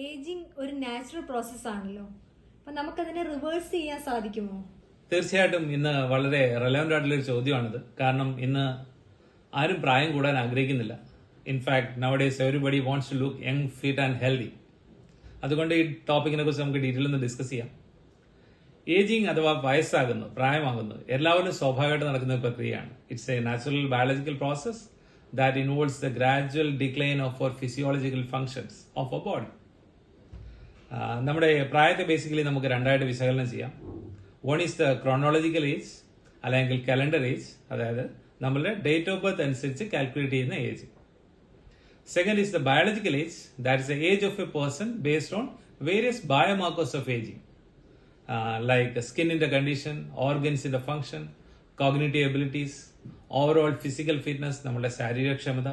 Ageing ഒരു natural process ആണല്ലോ, അപ്പൊ നമുക്കതിനെ റിവേഴ്സ് ചെയ്യാൻ സാധിക്കുമോ? തീർച്ചയായിട്ടും ഇന്ന് വളരെ റെലവന്റ് ആയിട്ടുള്ള ഒരു ചോദ്യമാണിത്. കാരണം ഇന്ന് ആരും പ്രായം കൂടാൻ ആഗ്രഹിക്കുന്നില്ല. In fact nowadays everybody wants to look young, fit and healthy. അതുകൊണ്ട് ഈ ടോപ്പിക്കിനെ കുറിച്ച് നമുക്ക് ഡീറ്റെയിൽ ഒന്ന് ഡിസ്കസ് ചെയ്യാം. ഏജിങ് അഥവാ വയസ്സാകുന്നു, പ്രായമാകുന്നു, എല്ലാവരും സ്വാഭാവികമായിട്ട് നടക്കുന്ന ഒരു പ്രക്രിയയാണ്. It's A natural biological process that involves the gradual decline of our physiological functions of our body. നമ്മുടെ പ്രായത്തെ ബേസിക്കലി നമുക്ക് രണ്ടായിട്ട് വിശകലനം ചെയ്യാം. One is the chronological age അല്ലെങ്കിൽ കലണ്ടർ ഏജ്, അതായത് നമ്മളുടെ ഡേറ്റ് ഓഫ് ബർത്ത് അനുസരിച്ച് കാൽക്കുലേറ്റ് ചെയ്യുന്ന age. Second is the biological age, that is the age of a person based on various biomarkers of ageing, like സ്കിന്നിന്റെ condition, ഓർഗൻസിന്റെ function, cognitive abilities, overall physical fitness, നമ്മുടെ ശാരീരക്ഷമത,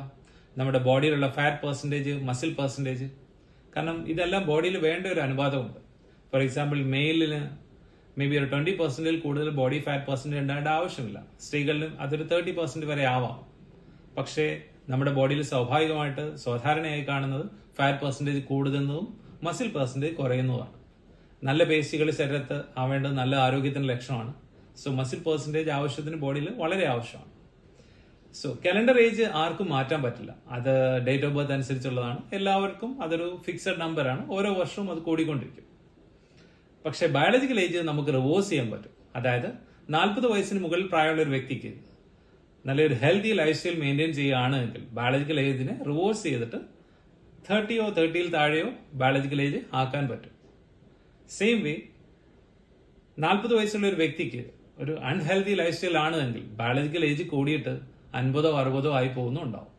നമ്മുടെ ബോഡിയിലുള്ള fat percentage, muscle percentage. കാരണം ഇതെല്ലാം ബോഡിയിൽ വേണ്ട ഒരു അനുപാതമുണ്ട്. ഫോർ എക്സാമ്പിൾ മെയിലിന് മേ ബി ഒരു 20% കൂടുതൽ ബോഡി ഫാറ്റ് പെർസെൻറ്റേജ് ഉണ്ടാകേണ്ട ആവശ്യമില്ല. സ്ത്രീകളിലും അതൊരു 30% വരെ ആവാം. പക്ഷേ നമ്മുടെ ബോഡിയിൽ സ്വാഭാവികമായിട്ട് സാധാരണയായി കാണുന്നത് ഫാറ്റ് പെർസെൻറ്റേജ് കൂടുന്നതും മസിൽ പെർസെൻറ്റേജ് കുറയുന്നതുമാണ്. നല്ല പേശികൾ ശരീരത്ത് ആവേണ്ടത് നല്ല ആരോഗ്യത്തിന്റെ ലക്ഷണമാണ്. സോ മസിൽ പെർസെൻറ്റേജ് ആവശ്യത്തിന് ബോഡിയിൽ വളരെ ആവശ്യമാണ്. സോ കലണ്ടർ ഏജ് ആർക്കും മാറ്റാൻ പറ്റില്ല. അത് ഡേറ്റ് ഓഫ് ബർത്ത് അനുസരിച്ചുള്ളതാണ്. എല്ലാവർക്കും അതൊരു ഫിക്സഡ് നമ്പറാണ്. ഓരോ വർഷവും അത് കൂടിക്കൊണ്ടിരിക്കും. പക്ഷെ ബയോളജിക്കൽ ഏജ് നമുക്ക് റിവേഴ്സ് ചെയ്യാൻ പറ്റും. അതായത് 40 വയസ്സിന് മുകളിൽ പ്രായമുള്ള ഒരു വ്യക്തിക്ക് നല്ലൊരു ഹെൽത്തി ലൈഫ് സ്റ്റൈൽ മെയിൻറ്റെയിൻ ചെയ്യുകയാണെങ്കിൽ ബയോളജിക്കൽ ഏജിനെ റിവേഴ്സ് ചെയ്തിട്ട് 30യോ 30യിൽ താഴെയോ ബയോളജിക്കൽ ഏജ് ആക്കാൻ പറ്റും. സെയിം വേ 40 വയസ്സുള്ള ഒരു വ്യക്തിക്ക് ഒരു അൺഹെൽത്തി ലൈഫ് സ്റ്റൈൽ ആണെങ്കിൽ ബയോളജിക്കൽ ഏജ് കൂടിയിട്ട് 50ഓ 60ഓ ആയി പോകുന്നുണ്ടാവും.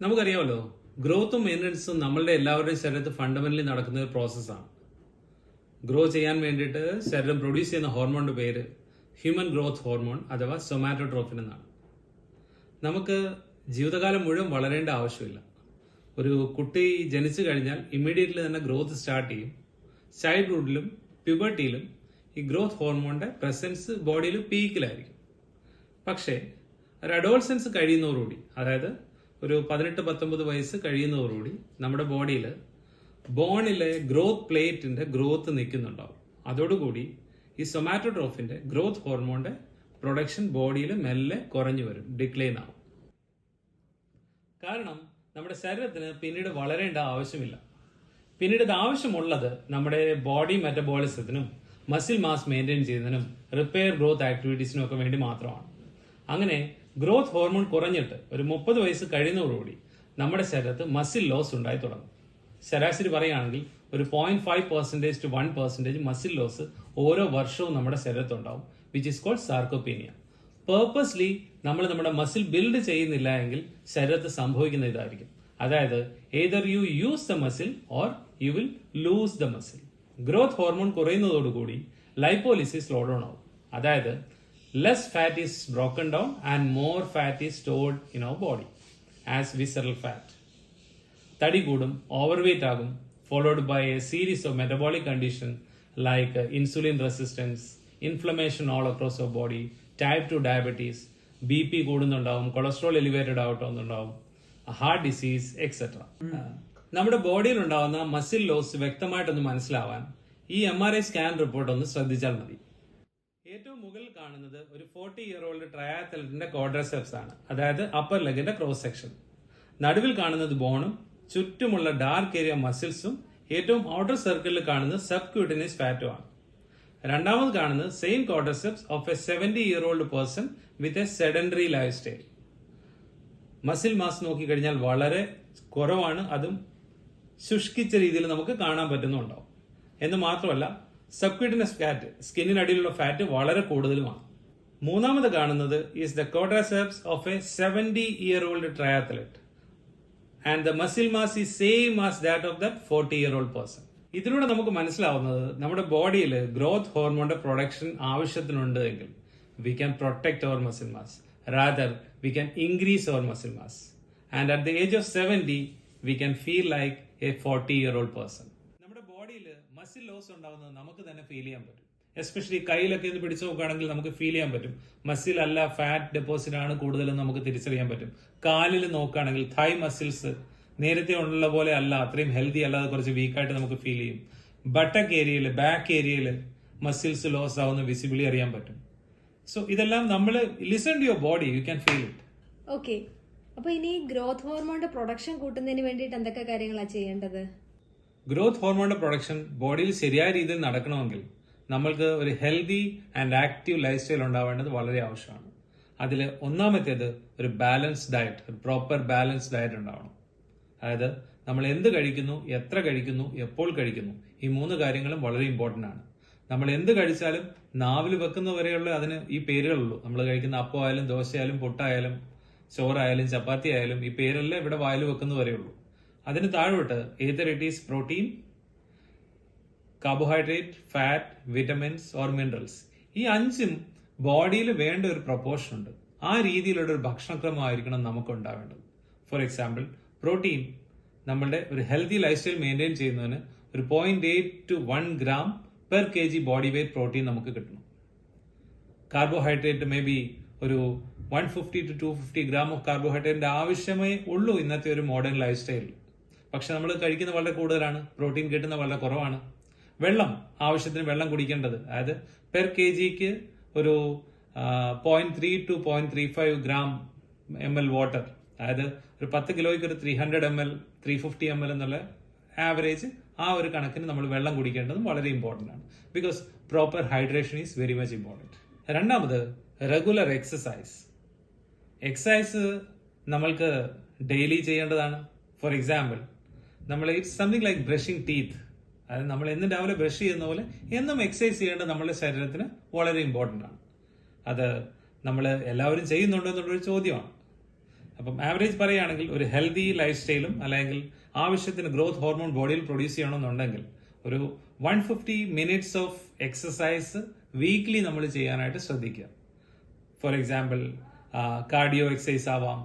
നമുക്കറിയാമല്ലോ, ഗ്രോത്തും മെയിൻ്റനൻസും നമ്മളുടെ എല്ലാവരുടെയും ശരീരത്തിൽ ഫണ്ടമെന്റലി നടക്കുന്ന ഒരു പ്രോസസ്സാണ്. ഗ്രോ ചെയ്യാൻ വേണ്ടിയിട്ട് ശരീരം പ്രൊഡ്യൂസ് ചെയ്യുന്ന ഹോർമോണിന്റെ പേര് ഹ്യൂമൻ ഗ്രോത്ത് ഹോർമോൺ അഥവാ സൊമാറ്റോട്രോഫിൻ എന്നാണ്. നമുക്ക് ജീവിതകാലം മുഴുവൻ വളരേണ്ട ആവശ്യമില്ല. ഒരു കുട്ടി ജനിച്ചു കഴിഞ്ഞാൽ ഇമ്മീഡിയറ്റ്ലി തന്നെ ഗ്രോത്ത് സ്റ്റാർട്ട് ചെയ്യും. ചൈൽഡ്ഹുഡിലും പ്യൂബർട്ടിയിലും ഈ ഗ്രോത്ത് ഹോർമോണിന്റെ പ്രസൻസ് ബോഡിയിൽ പീക്കിലായിരിക്കും. പക്ഷേ ഒരു അഡോൾസൻസ് കഴിയുന്നതോടുകൂടി, അതായത് ഒരു 18-19 വയസ്സ് കഴിയുന്നതോടുകൂടി നമ്മുടെ ബോഡിയിൽ ബോണിലെ ഗ്രോത്ത് പ്ലേറ്റിന്റെ ഗ്രോത്ത് നിൽക്കുന്നുണ്ടാവും. അതോടുകൂടി ഈ സൊമാറ്റോട്രോഫിന്റെ ഗ്രോത്ത് ഹോർമോണിന്റെ പ്രൊഡക്ഷൻ ബോഡിയിൽ മെല്ലെ കുറഞ്ഞു വരും, ഡിക്ലൈൻ ആവും. കാരണം നമ്മുടെ ശരീരത്തിന് പിന്നീട് വളരേണ്ട ആവശ്യമില്ല. പിന്നീട് ഇത് ആവശ്യമുള്ളത് നമ്മുടെ ബോഡി മെറ്റബോളിസത്തിനും മസിൽ മാസ് മെയിൻറ്റെയിൻ ചെയ്യുന്നതിനും റിപ്പയർ ഗ്രോത്ത് ആക്ടിവിറ്റീസിനും ഒക്കെ വേണ്ടി മാത്രമാണ്. അങ്ങനെ ഗ്രോത്ത് ഹോർമോൺ കുറഞ്ഞിട്ട് ഒരു 30 വയസ്സ് കഴിയുന്നതോടുകൂടി നമ്മുടെ ശരീരത്ത് മസിൽ ലോസ് ഉണ്ടായി തുടങ്ങും. ശരാശരി പറയുകയാണെങ്കിൽ ഒരു 0.5% to 1% മസിൽ ലോസ് ഓരോ വർഷവും നമ്മുടെ ശരീരത്തുണ്ടാവും, വിച്ച് ഈസ് കോൾഡ് സാർക്കോപീനിയ. പേർപ്പസ്ലി നമ്മൾ നമ്മുടെ മസിൽ ബിൽഡ് ചെയ്യുന്നില്ല എങ്കിൽ ശരീരത്തിൽ സംഭവിക്കുന്ന ഇതായിരിക്കും. അതായത് either you use the muscle or you will lose the muscle. Growth hormone കുറയുന്നതോടുകൂടി ലൈപ്പോലിസിസ് സ്ലോ ഡൗൺ ആവും. അതായത് less fat is broken down and more fat is stored in our body as visceral fat. തടി കൂടും, overweight ആകും, followed by a series of metabolic condition like insulin resistance, inflammation all across our body, type 2 diabetes, BP കൂടുന്നുണ്ടാവും, cholesterol elevated ആവുന്നുണ്ടാവും, heart disease etcetera. നമ്മുടെ ബോഡിയിൽ ഉണ്ടാവുന്ന muscle loss വ്യക്തമായിട്ടൊന്ന് മനസ്സിലാവാൻ ഈ MRI സ്കാൻ റിപ്പോർട്ട് ഒന്ന് ശ്രദ്ധിച്ചാൽ മതി. ഏറ്റവും മുകളിൽ കാണുന്നത് ഒരു 40-year-old ട്രയാത്തലറ്റിന്റെ ക്വാഡ്രസെപ്സ് ആണ്, അതായത് അപ്പർ ലെഗിന്റെ ക്രോസ് സെക്ഷൻ. നടുവിൽ കാണുന്നത് ബോണും ചുറ്റുമുള്ള ഡാർക്ക് ഏരിയ മസിൽസും ഏറ്റവും ഔട്ടർ സർക്കിളിൽ കാണുന്നത് സബ്ക്യൂട്ടിനസ് ഫാറ്റും ആണ്. രണ്ടാമത് കാണുന്നത് same quadriceps of a 70-year-old person with a sedentary life style. Muscle mass നോക്കിക്കഴിഞ്ഞാൽ വളരെ കുറവാണ്, അതും ശുഷ്കിച്ച രീതിയിൽ നമുക്ക് കാണാൻ പറ്റുന്നുണ്ടാവും. എന്ന് മാത്രമല്ല സബ്ക്യൂട്ടിനസ് ഫാറ്റ്, സ്കിന്നിനടിയിലുള്ള ഫാറ്റ് വളരെ കൂടുതലുമാണ്. മൂന്നാമത് കാണുന്നത് is the quadriceps of a 70-year-old triathlete and the muscle mass is same as that of that 40-year-old person. ഇതിലൂടെ നമുക്ക് മനസ്സിലാവുന്നത് നമ്മുടെ ബോഡിയിൽ ഗ്രോത്ത് ഹോർമോണിന്റെ പ്രൊഡക്ഷൻ ആവശ്യത്തിനുണ്ട് എങ്കിൽ we can protect our muscle mass, rather we can increase our muscle mass, and at the age of 70 we can feel like a 40-year-old person. നമ്മുടെ ബോഡിയിൽ മസിൽ ലോസ് ഉണ്ടാവുന്നത് നമുക്ക് തന്നെ ഫീൽ ചെയ്യാൻ പറ്റും. എസ്പെഷ്യലി കയ്യിലൊക്കെ ഇത് പിടിച്ചു നോക്കുകയാണെങ്കിൽ നമുക്ക് ഫീൽ ചെയ്യാൻ പറ്റും. മസിൽ അല്ല ഫാറ്റ് ഡെപ്പോസിറ്റ് ആണ് കൂടുതലും നമുക്ക് തിരിച്ചറിയാൻ പറ്റും. കാലിൽ നോക്കുകയാണെങ്കിൽ തൈ മസിൽസ് നേരത്തെ ഉള്ള പോലെ അല്ല, അത്രയും ഹെൽത്തി അല്ലാതെ കുറച്ച് വീക്കായിട്ട് നമുക്ക് ഫീൽ ചെയ്യും. ബട്ടക്ക് ഏരിയയിൽ, ബാക്ക് ഏരിയയിൽ മസിൽസ് ലോസ് ആവുന്ന വിസിബിളി അറിയാൻ പറ്റും. സോ ഇതെല്ലാം നമ്മൾ listen to your body, you can feel it. Okay, അപ്പൊ ഇനി ഗ്രോത്ത് ഹോർമോണിന്റെ പ്രൊഡക്ഷൻ കൂട്ടുന്നതിന് വേണ്ടിയിട്ട് എന്തൊക്കെ കാര്യങ്ങളാണ് ചെയ്യേണ്ടത്? ഗ്രോത്ത് ഹോർമോണിന്റെ പ്രൊഡക്ഷൻ ബോഡിയിൽ ശരിയായ രീതിയിൽ നടക്കണമെങ്കിൽ നമ്മൾക്ക് ഒരു healthy and active life style ഉണ്ടാവേണ്ടത് വളരെ ആവശ്യമാണ്. അതിൽ ഒന്നാമത്തേത് ഒരു ബാലൻസ് ഡയറ്റ്, ഒരു പ്രോപ്പർ ബാലൻസ് ഡയറ്റ് ഉണ്ടാവണം. അതായത് നമ്മൾ എന്ത് കഴിക്കുന്നു, എത്ര കഴിക്കുന്നു, എപ്പോൾ കഴിക്കുന്നു, ഈ 3 കാര്യങ്ങളും വളരെ ഇമ്പോർട്ടൻ്റ് ആണ്. നമ്മൾ എന്ത് കഴിച്ചാലും നാവിൽ വെക്കുന്നവരെയുള്ള അതിന് ഈ പേരുകളുള്ളൂ. നമ്മൾ കഴിക്കുന്ന അപ്പം ആയാലും ദോശ ആയാലും പുട്ടായാലും ചോറായാലും ചപ്പാത്തി ആയാലും ഈ പേരെല്ലാം ഇവിടെ വായിൽ വെക്കുന്നവരെയുള്ളൂ. അതിന് താഴോട്ട് either it is protein, carbohydrate, fat, vitamins or minerals, ഈ 5ഉം ബോഡിയിൽ വേണ്ട ഒരു പ്രൊപ്പോർഷൻ ഉണ്ട്. ആ രീതിയിലുള്ള ഒരു ഭക്ഷണക്രമമായിരിക്കണം നമുക്ക് ഉണ്ടാവേണ്ടത്. ഫോർ എക്സാമ്പിൾ, പ്രോട്ടീൻ നമ്മളുടെ ഒരു ഹെൽത്തി ലൈഫ് സ്റ്റൈൽ മെയിൻറ്റെയിൻ ചെയ്യുന്നതിന് ഒരു 0.8 to 1 gram per kg body weight protein നമുക്ക് കിട്ടണം. കാർബോഹൈഡ്രേറ്റ് മേ ബി ഒരു 150 to 250 gram ഓഫ് കാർബോഹൈഡ്രേറ്റിന്റെ ആവശ്യമേ ഉള്ളൂ ഇന്നത്തെ ഒരു മോഡേൺ ലൈഫ് സ്റ്റൈലിൽ. പക്ഷെ നമ്മൾ കഴിക്കുന്ന വളരെ കൂടുതലാണ്, പ്രോട്ടീൻ കിട്ടുന്ന വളരെ കുറവാണ്. വെള്ളം, ആവശ്യത്തിന് വെള്ളം കുടിക്കേണ്ടത്, അതായത് പെർ കെ ജിക്ക് ഒരു 0.3 to 0.35 gram ml വാട്ടർ, അതായത് ഒരു 10 കിലോയ്ക്ക് ഒരു 300 ml 350 ml എന്നുള്ള ആവറേജ്, ആ ഒരു കണക്കിന് നമ്മൾ വെള്ളം കുടിക്കേണ്ടതും വളരെ ഇമ്പോർട്ടൻ്റ് ആണ്. Because proper hydration is very much important. രണ്ടാമത് റെഗുലർ എക്സസൈസ്. എക്സസൈസ് നമ്മൾക്ക് ഡെയിലി ചെയ്യേണ്ടതാണ്. ഫോർ എക്സാമ്പിൾ, നമ്മൾ it's something like brushing teeth, അതായത് നമ്മൾ എന്നും രാവിലെ ബ്രഷ് ചെയ്യുന്ന പോലെ എന്നും എക്സസൈസ് ചെയ്യേണ്ടത് നമ്മുടെ ശരീരത്തിന് വളരെ ഇമ്പോർട്ടൻ്റ് ആണ്. അത് നമ്മൾ എല്ലാവരും ചെയ്യുന്നുണ്ടോ എന്നുള്ളൊരു ചോദ്യമാണ്. അപ്പം ആവറേജ് പറയുകയാണെങ്കിൽ ഒരു ഹെൽത്തി ലൈഫ് സ്റ്റൈലും അല്ലെങ്കിൽ ആവശ്യത്തിന് ഗ്രോത്ത് ഹോർമോൺ ബോഡിയിൽ പ്രൊഡ്യൂസ് ചെയ്യണമെന്നുണ്ടെങ്കിൽ ഒരു 150 minutes ഓഫ് എക്സസൈസ് വീക്ക്ലി നമ്മൾ ചെയ്യാനായിട്ട് ശ്രദ്ധിക്കുക. ഫോർ എക്സാമ്പിൾ, കാർഡിയോ എക്സസൈസ് ആവാം,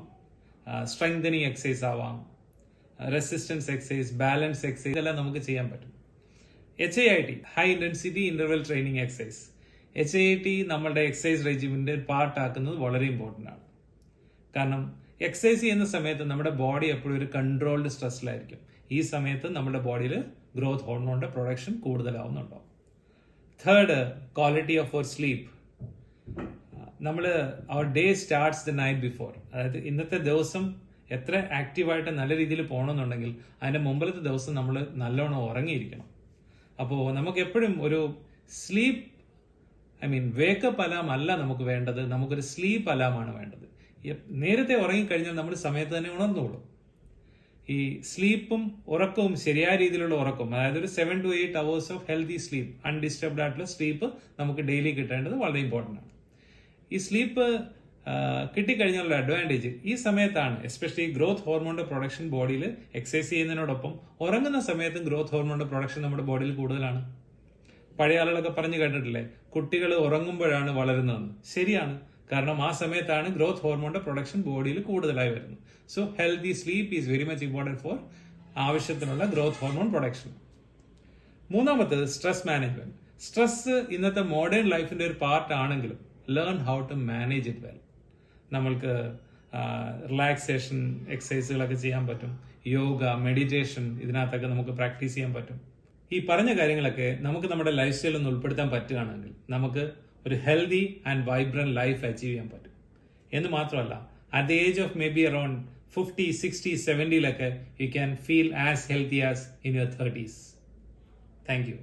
സ്ട്രെങ്തനിങ് എക്സസൈസ് ആവാം, റെസിസ്റ്റൻസ് എക്സസൈസ്, ബാലൻസ് എക്സസൈസ്, ഇതെല്ലാം നമുക്ക് ചെയ്യാൻ പറ്റും. HIIT, high intensity interval training exercise, HIIT നമ്മളുടെ എക്സസൈസ് റെജിമിന്റെ പാർട്ട് ആക്കുന്നത് വളരെ ഇമ്പോർട്ടൻ്റ് ആണ്. കാരണം എക്സസൈസ് ചെയ്യുന്ന സമയത്ത് നമ്മുടെ ബോഡി എപ്പോഴും ഒരു കൺട്രോൾഡ് സ്ട്രെസ്സിലായിരിക്കും. ഈ സമയത്ത് നമ്മുടെ ബോഡിയിൽ ഗ്രോത്ത് ഹോർമോണിന്റെ പ്രൊഡക്ഷൻ കൂടുതലാവുന്നുണ്ടാവും. Third, quality of our sleep. നമ്മൾ our day starts the night before, അതായത് ഇന്നത്തെ ദിവസം എത്ര ആക്റ്റീവായിട്ട് നല്ല രീതിയിൽ പോകണമെന്നുണ്ടെങ്കിൽ അതിന്റെ മുമ്പിലത്തെ ദിവസം നമ്മൾ നല്ലോണം ഉറങ്ങിയിരിക്കണം. അപ്പോൾ നമുക്ക് എപ്പോഴും ഒരു സ്ലീപ്പ്, വേക്കപ്പ് അലാം അല്ല നമുക്ക് വേണ്ടത്, നമുക്കൊരു സ്ലീപ്പ് അലാമാണ് വേണ്ടത്. നേരത്തെ ഉറങ്ങിക്കഴിഞ്ഞാൽ നമ്മൾ സമയത്ത് തന്നെ ഉണർന്നോളും. ഈ സ്ലീപ്പും ഉറക്കവും, ശരിയായ രീതിയിലുള്ള ഉറക്കം, അതായത് ഒരു 7 to 8 hours of healthy sleep, undisturbed ആയിട്ടുള്ള സ്ലീപ്പ് നമുക്ക് ഡെയിലി കിട്ടേണ്ടത് വളരെ ഇമ്പോർട്ടൻ്റ് ആണ്. ഈ സ്ലീപ്പ് കിട്ടിക്കഴിഞ്ഞാലുള്ള അഡ്വാൻറ്റേജ് ഈ സമയത്താണ്. എസ്പെഷ്യലി ഗ്രോത്ത് ഹോർമോണിന്റെ പ്രൊഡക്ഷൻ ബോഡിയിൽ എക്സസൈസ് ചെയ്യുന്നതിനോടൊപ്പം ഉറങ്ങുന്ന സമയത്തും ഗ്രോത്ത് ഹോർമോണിന്റെ പ്രൊഡക്ഷൻ നമ്മുടെ ബോഡിയിൽ കൂടുതലാണ്. പഴയ ആളുകളൊക്കെ പറഞ്ഞു കേട്ടിട്ടില്ലേ, കുട്ടികൾ ഉറങ്ങുമ്പോഴാണ് വളരുന്നതെന്ന്. ശരിയാണ്, കാരണം ആ സമയത്താണ് ഗ്രോത്ത് ഹോർമോണിന്റെ പ്രൊഡക്ഷൻ ബോഡിയിൽ കൂടുതലായി വരുന്നത്. So healthy sleep is very much important for ആവശ്യത്തിനുള്ള ഗ്രോത്ത് ഹോർമോൺ പ്രൊഡക്ഷൻ. മൂന്നാമത്തത് സ്ട്രെസ് മാനേജ്മെന്റ്. സ്ട്രെസ് ഇന്നത്തെ മോഡേൺ ലൈഫിന്റെ ഒരു പാർട്ട് ആണെങ്കിലും learn how to manage it well. നമ്മൾക്ക് റിലാക്സേഷൻ എക്സസൈസുകളൊക്കെ ചെയ്യാൻ പറ്റും, യോഗ, മെഡിറ്റേഷൻ, ഇതിനകത്തൊക്കെ നമുക്ക് പ്രാക്ടീസ് ചെയ്യാൻ പറ്റും. ഈ പറഞ്ഞ കാര്യങ്ങളൊക്കെ നമുക്ക് നമ്മുടെ ലൈഫ് സ്റ്റൈലിൽ ഒന്ന് ഉൾപ്പെടുത്താൻ പറ്റുകയാണെങ്കിൽ നമുക്ക് ഒരു healthy and vibrant life achieve ചെയ്യാൻ പറ്റും. എന്ന് മാത്രമല്ല, at the age of may be around 50, 60, 70 U can feel as healthy as in your 30s. Thank you.